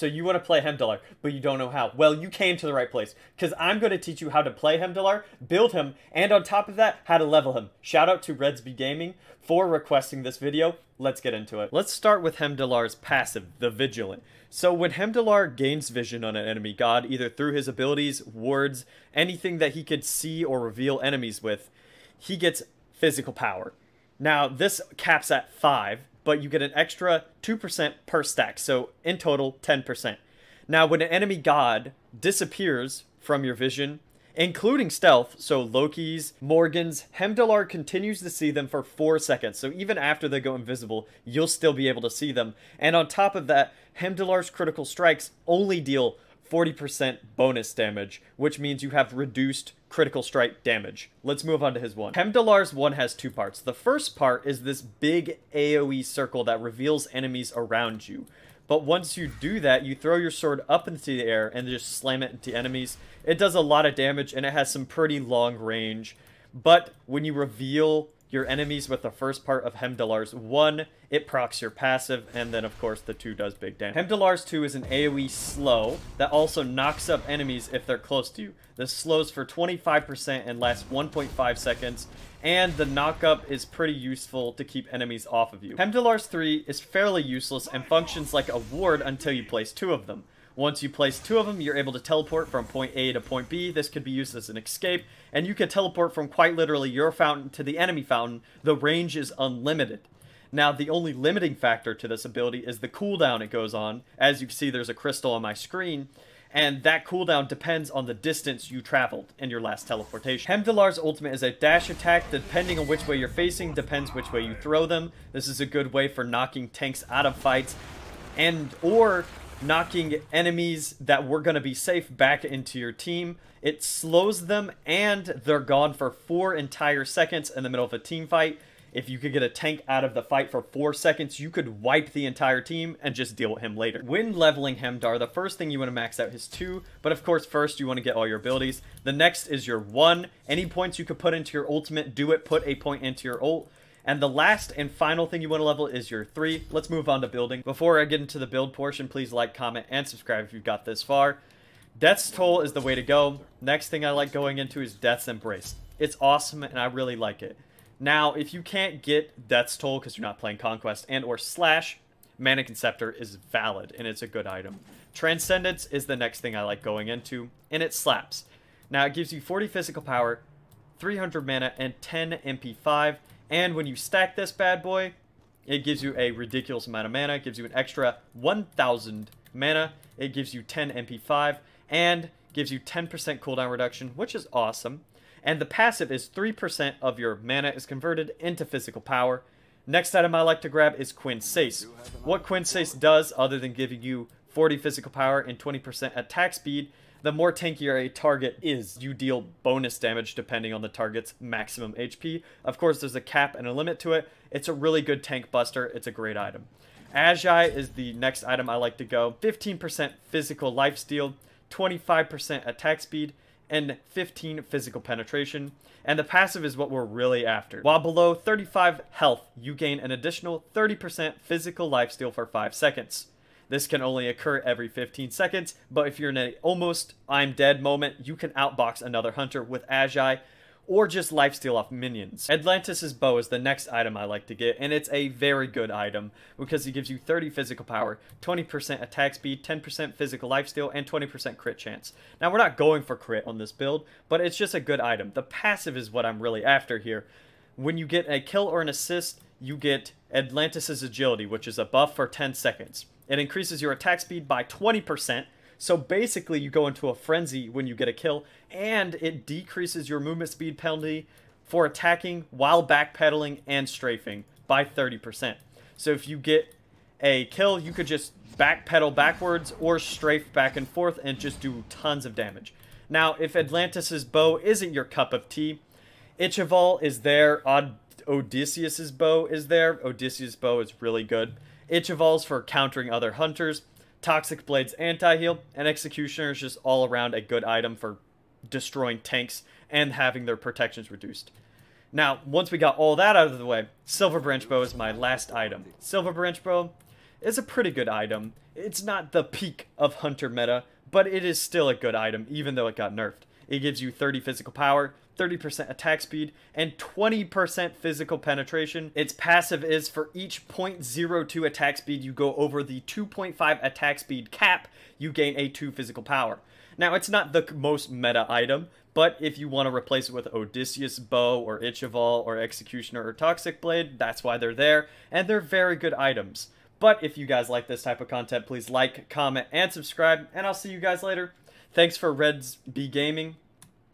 So you want to play Heimdallr, but you don't know how. Well, you came to the right place, because I'm going to teach you how to play Heimdallr, build him, and on top of that, how to level him. Shout out to Redsby Gaming for requesting this video. Let's get into it. Let's start with Heimdallr's passive, the Vigilant. So when Heimdallr gains vision on an enemy god, either through his abilities, wards, anything that he could see or reveal enemies with, he gets physical power. Now, this caps at 5, but you get an extra 2% per stack, so in total, 10%. Now, when an enemy god disappears from your vision, including stealth, so Loki's, Morgan's, Heimdallr continues to see them for 4 seconds, so even after they go invisible, you'll still be able to see them. And on top of that, Heimdallr's critical strikes only deal 40% bonus damage, which means you have reduced critical strike damage. Let's move on to his one. Heimdallr's one has 2 parts. The first part is this big AoE circle that reveals enemies around you. But once you do that, you throw your sword up into the air and just slam it into enemies. It does a lot of damage and it has some pretty long range. But when you reveal your enemies with the first part of Heimdallr's 1, it procs your passive, and then of course the 2 does big damage. Heimdallr's 2 is an AoE slow that also knocks up enemies if they're close to you. This slows for 25% and lasts 1.5 seconds, and the knockup is pretty useful to keep enemies off of you. Heimdallr's 3 is fairly useless and functions like a ward until you place 2 of them. Once you place 2 of them, you're able to teleport from point A to point B. This could be used as an escape, and you can teleport from quite literally your fountain to the enemy fountain. The range is unlimited. Now, the only limiting factor to this ability is the cooldown it goes on. As you can see, there's a crystal on my screen, and that cooldown depends on the distance you traveled in your last teleportation. Heimdallr's ultimate is a dash attack. Depending on which way you're facing, depends which way you throw them. This is a good way for knocking tanks out of fights, or knocking enemies that were going to be safe back into your team. It slows them, and they're gone for 4 entire seconds in the middle of a team fight. If you could get a tank out of the fight for 4 seconds, you could wipe the entire team and just deal with him later. When leveling Heimdallr, the first thing you want to max out is 2, but of course first you want to get all your abilities. The next is your 1. Any points you could put into your ultimate, do it, put a point into your ult. And the last and final thing you want to level is your 3. Let's move on to building. Before I get into the build portion, please like, comment, and subscribe if you've got this far. Death's Toll is the way to go. Next thing I like going into is Death's Embrace. It's awesome and I really like it. Now, if you can't get Death's Toll because you're not playing Conquest and or Slash, Mannequin Scepter is valid and it's a good item. Transcendence is the next thing I like going into, and it slaps. Now, it gives you 40 physical power, 300 mana, and 10 MP5. And when you stack this bad boy, it gives you a ridiculous amount of mana. It gives you an extra 1,000 mana. It gives you 10 MP5 and gives you 10% cooldown reduction, which is awesome. And the passive is 3% of your mana is converted into physical power. Next item I like to grab is Quinsace. What Quinsace does, other than giving you 40 physical power and 20% attack speed, the more tankier a target is, you deal bonus damage depending on the target's maximum HP. Of course, there's a cap and a limit to it. It's a really good tank buster. It's a great item. Agi is the next item I like to go. 15% physical lifesteal, 25% attack speed, and 15 physical penetration. And the passive is what we're really after. While below 35 health, you gain an additional 30% physical lifesteal for 5 seconds. This can only occur every 15 seconds, but if you're in an almost I'm dead moment, you can outbox another hunter with Agi, or just lifesteal off minions. Atlantis' Bow is the next item I like to get, and it's a very good item because it gives you 30 physical power, 20% attack speed, 10% physical lifesteal, and 20% crit chance. Now, we're not going for crit on this build, but it's just a good item. The passive is what I'm really after here. When you get a kill or an assist, you get Atlantis' Agility, which is a buff for 10 seconds. It increases your attack speed by 20%, so basically you go into a frenzy when you get a kill, and it decreases your movement speed penalty for attacking while backpedaling and strafing by 30%. So if you get a kill, you could just backpedal backwards or strafe back and forth and just do tons of damage. Now, if Atlantis' Bow isn't your cup of tea, Ichival is there, Odysseus' Bow is there. Odysseus' Bow is really good. Ichival's for countering other hunters, Toxic Blade's anti-heal, and Executioner is just all around a good item for destroying tanks and having their protections reduced. Now, once we got all that out of the way, Silver Branch Bow is my last item. Silver Branch Bow is a pretty good item. It's not the peak of Hunter meta, but it is still a good item, even though it got nerfed. It gives you 30 physical power, 30% attack speed, and 20% physical penetration. Its passive is for each 0.02 attack speed you go over the 2.5 attack speed cap, you gain a 2 physical power. Now, it's not the most meta item, but if you want to replace it with Odysseus Bow or Ichival or Executioner or Toxic Blade, that's why they're there, and they're very good items. But if you guys like this type of content, please like, comment, and subscribe, and I'll see you guys later. Thanks for Reds B Gaming.